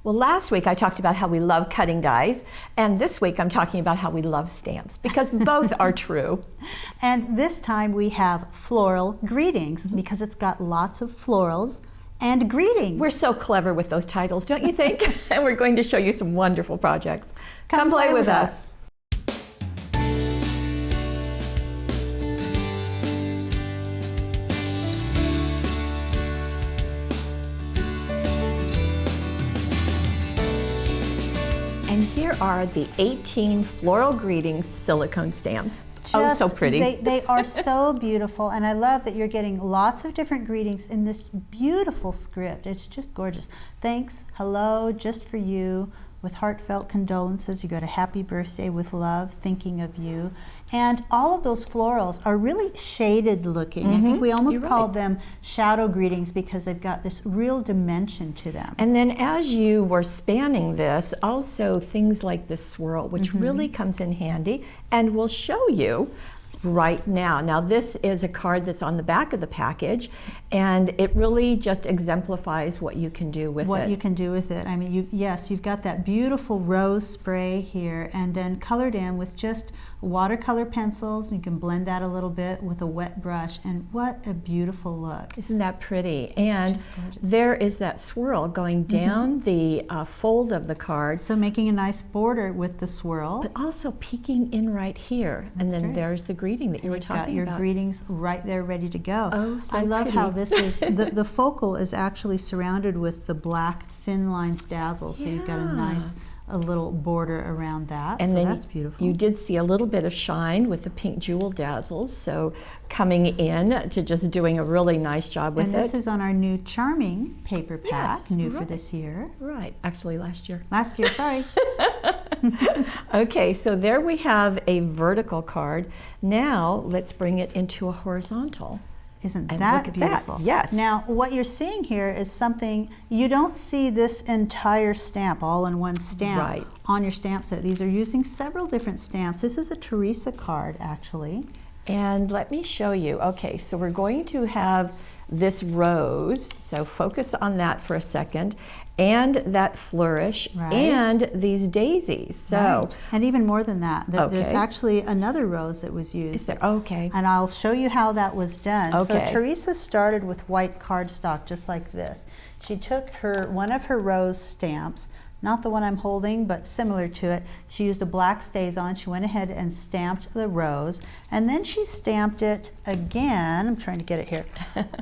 Well, last week I talked about how we love cutting dies, and this week I'm talking about how we love stamps, because both are true. And this time we have floral greetings, because it's got lots of florals and greetings. We're so clever with those titles, don't you think? And we're going to show you some wonderful projects. Come play with us. And here are the 18 Floral Greetings silicone stamps. Oh, so pretty. They are so beautiful, and I love that you're getting lots of different greetings in this beautiful script. It's just gorgeous. Thanks, hello, just for you, with heartfelt condolences. You go to happy birthday with love, thinking of you. And all of those florals are really shaded looking. I think we almost called them shadow greetings because they've got this real dimension to them. And then as you were spanning this, also things like this swirl, which really comes in handy, and we'll show you right now. Now this is a card that's on the back of the package, and it really just exemplifies what you can do with it. What you can do with it. I mean, yes, you've got that beautiful rose spray here, and then colored in with just watercolor pencils. You can blend that a little bit with a wet brush, and what a beautiful look. Isn't that pretty? And there is that swirl going down the fold of the card. So making a nice border with the swirl. But also peeking in right here. And then there's the greeting that you were talking about. Got your greetings right there ready to go. Oh, so I love pretty. how this is, the focal is actually surrounded with the black thin lines dazzle, so you've got a nice a little border around that, and so then that's beautiful. You did see a little bit of shine with the pink jewel dazzles, so coming in to just doing a really nice job with it. And this is on our new Charming paper pack, new for this year. Right, actually last year. Last year, sorry. Okay, so there we have a vertical card. Now let's bring it into a horizontal. Isn't and that look at beautiful? That. Yes. Now, what you're seeing here is something, you don't see this entire stamp all in one stamp on your stamp set. These are using several different stamps. This is a Teresa card, actually. And let me show you. Okay, so we're going to have this rose, so focus on that for a second, and that flourish, and these daisies. So, and even more than that, there's actually another rose that was used. Is there? Okay. And I'll show you how that was done. Okay. So Teresa started with white cardstock, just like this. She took one of her rose stamps, not the one I'm holding, but similar to it. She used a black StazOn. She went ahead and stamped the rose, and then she stamped it again, I'm trying to get it here,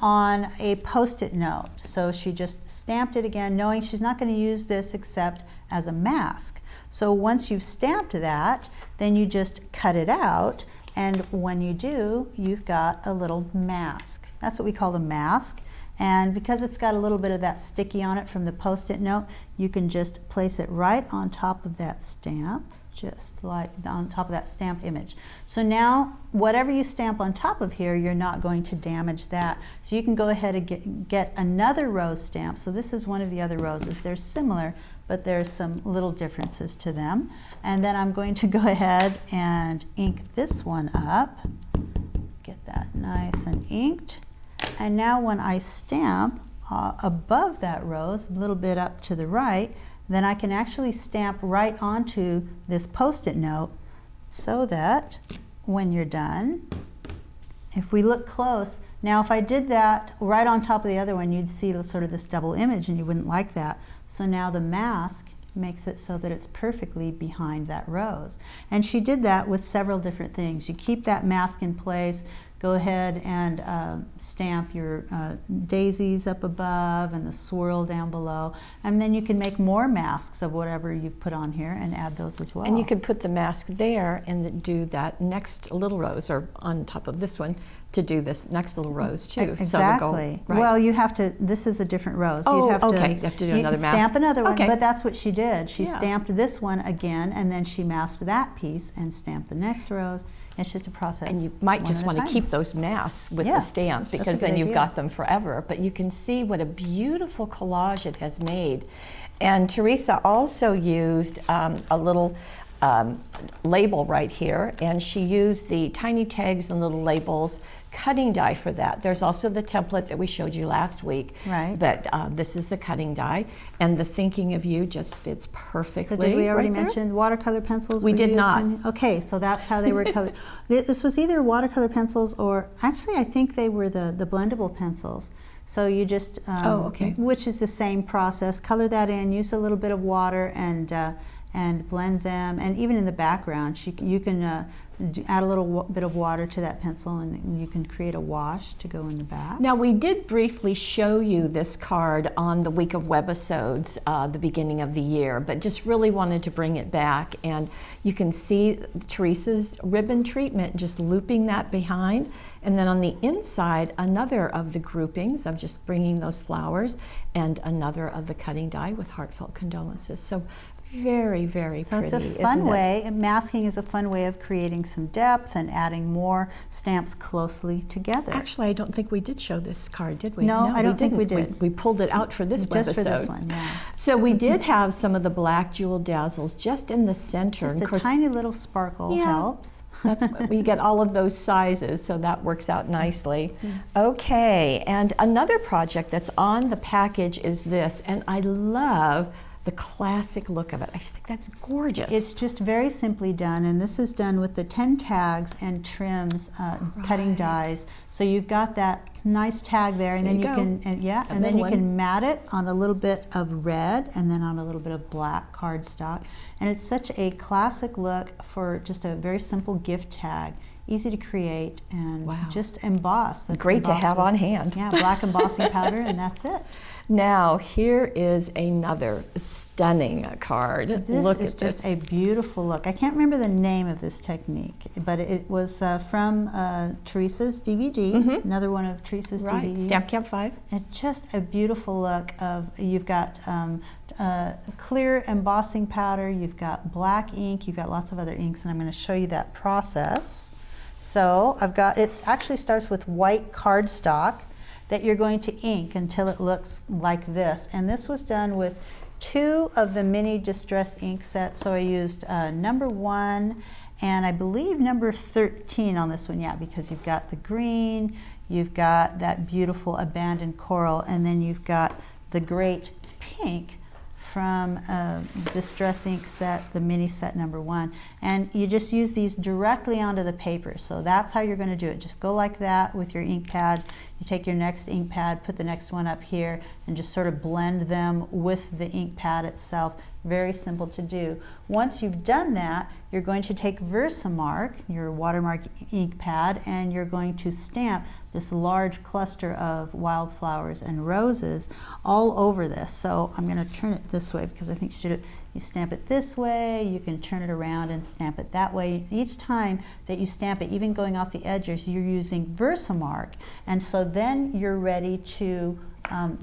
on a Post-it note. So she just stamped it again, knowing she's not going to use this except as a mask. So once you've stamped that, then you just cut it out, and when you do, you've got a little mask. That's what we call the mask. And because it's got a little bit of that sticky on it from the Post-it note, you can just place it right on top of that stamp, just like on top of that stamped image. So now, whatever you stamp on top of here, you're not going to damage that. So you can go ahead and get another rose stamp. So this is one of the other roses. They're similar, but there's some little differences to them. And then I'm going to go ahead and ink this one up. Get that nice and inked. And now when I stamp above that rose, a little bit up to the right, then I can actually stamp right onto this Post-it note, so that when you're done, if we look close, now if I did that right on top of the other one, you'd see sort of this double image, and you wouldn't like that. So now the mask makes it so that it's perfectly behind that rose. And she did that with several different things. You keep that mask in place, go ahead and stamp your daisies up above and the swirl down below, and then you can make more masks of whatever you've put on here and add those as well. And you could put the mask there and do that next little rose, or on top of this one, to do this next little rose too. Exactly. So we'll go, Well, you have to, this is a different rose. Oh, You'd have okay. You have to do another mask. Stamp another one, but that's what she did. She Yeah. stamped this one again, and then she masked that piece and stamped the next rose. It's just a process. And you might just want to keep those masks with the stamp, because then you've got them forever. But you can see what a beautiful collage it has made. And Teresa also used a little label right here, and she used the tiny tags and little labels cutting die for that. There's also the template that we showed you last week. Right. But this is the cutting die, and the Thinking of You just fits perfectly. So did we already right there. mention watercolor pencils? We were did used not. Okay, so that's how they were colored. This was either watercolor pencils or, actually I think they were the blendable pencils. So you just, which is the same process, color that in, use a little bit of water and blend them. And even in the background, you can add a little bit of water to that pencil and you can create a wash to go in the back. Now, we did briefly show you this card on the week of Webisodes, the beginning of the year, but just really wanted to bring it back. And you can see Teresa's ribbon treatment, just looping that behind. And then on the inside, another of the groupings of just bringing those flowers, and another of the cutting die with heartfelt condolences. So very, very pretty. So it's a fun way, masking is a fun way of creating some depth and adding more stamps closely together. Actually, I don't think we did show this card, did we? No, I don't think we did. We pulled it out for this webisode. Just for this one, yeah. So we did have some of the black jewel dazzles just in the center. Just and a of course, tiny little sparkle helps. That's we get all of those sizes, so that works out nicely. Okay, and another project that's on the package is this, and I love the classic look of it. I just think that's gorgeous. It's just very simply done, and this is done with the 10 tags and trims cutting dies. So you've got that nice tag there, and then you can, and then you can mat it on a little bit of red and then on a little bit of black cardstock. And it's such a classic look for just a very simple gift tag. Easy to create and just emboss. That's great to have on hand. Yeah, black embossing powder, and that's it. Now, here is another stunning card. This is just a beautiful look. I can't remember the name of this technique, but it was from Teresa's DVD, another one of Teresa's DVDs. Stamp Camp 5. It's just a beautiful look of, you've got clear embossing powder, you've got black ink, you've got lots of other inks, and I'm going to show you that process. So I've got, it actually starts with white cardstock that you're going to ink until it looks like this. And this was done with 2 of the mini distress ink sets. So I used number 1 and I believe number 13 on this one, because you've got the green, you've got that beautiful abandoned coral, and then you've got the great pink from Distress Ink set, the mini set number 1. And you just use these directly onto the paper. So that's how you're going to do it. Just go like that with your ink pad. You take your next ink pad, put the next one up here, and just sort of blend them with the ink pad itself. Very simple to do. Once you've done that, you're going to take Versamark, your watermark ink pad, and you're going to stamp this large cluster of wildflowers and roses all over this. So I'm going to turn it this way because I think you stamp it this way, you can turn it around and stamp it that way. Each time that you stamp it, even going off the edges, you're using Versamark, and so then you're ready to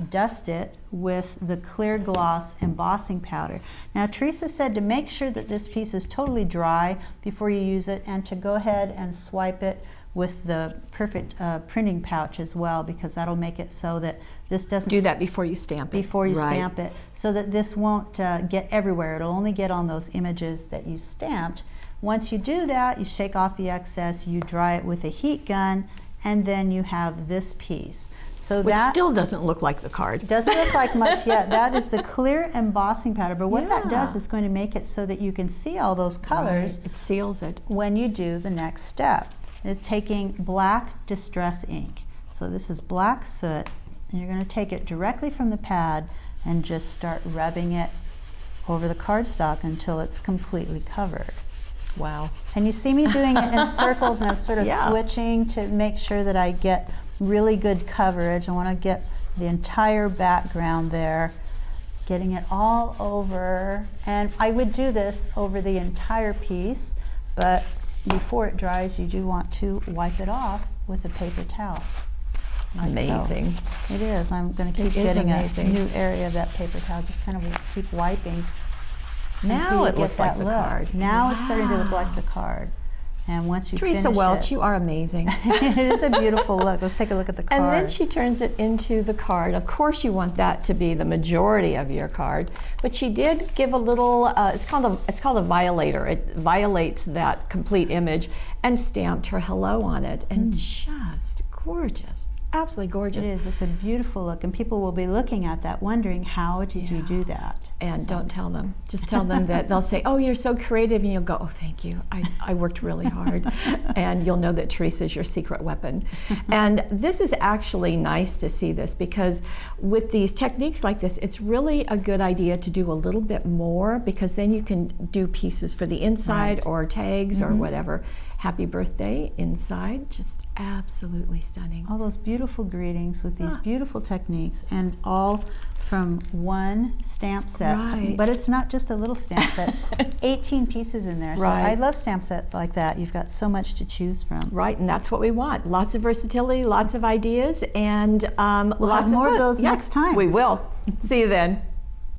dust it with the clear gloss embossing powder. Now, Teresa said to make sure that this piece is totally dry before you use it, and to go ahead and swipe it with the perfect printing pouch as well, because that'll make it so that this doesn't... Do that before you stamp it. Before you stamp it, so that this won't get everywhere. It'll only get on those images that you stamped. Once you do that, you shake off the excess, you dry it with a heat gun, and then you have this piece. So Which that still doesn't look like the card. Doesn't look like much yet. That is the clear embossing powder. But what that does is going to make it so that you can see all those colors. It seals it. When you do the next step. It's taking black distress ink. So this is black soot, and you're going to take it directly from the pad and just start rubbing it over the cardstock until it's completely covered. Wow. And you see me doing it in circles, and I'm sort of switching to make sure that I get really good coverage. I want to get the entire background there, getting it all over. And I would do this over the entire piece, but before it dries, you do want to wipe it off with a paper towel. Like amazing. So. It is. I'm going to keep getting a new area of that paper towel. Just kind of keep wiping. Now it looks like the card. Now it's starting to look like the card. And once you Teresa finish Welch, it, you are amazing. it is a beautiful look. Let's take a look at the card. And then she turns it into the card. Of course, you want that to be the majority of your card, but she did give a little. It's called a violator. It violates that complete image, and stamped her hello on it, and just gorgeous, absolutely gorgeous. It is. It's a beautiful look, and people will be looking at that, wondering how did you do that. And don't tell them. Just tell them that they'll say, "Oh, you're so creative," and you'll go, "Oh, thank you. I worked really hard," and you'll know that Teresa's your secret weapon. And this is actually nice to see this, because with these techniques like this, it's really a good idea to do a little bit more, because then you can do pieces for the inside or tags or whatever. Happy birthday inside, just absolutely stunning. All those beautiful greetings with these beautiful techniques, and all from one stamp set. Right. But it's not just a little stamp set. 18 pieces in there. So I love stamp sets like that. You've got so much to choose from. Right, and that's what we want. Lots of versatility, lots of ideas, and We'll lots have more of of fun. those next time. We will. See you then.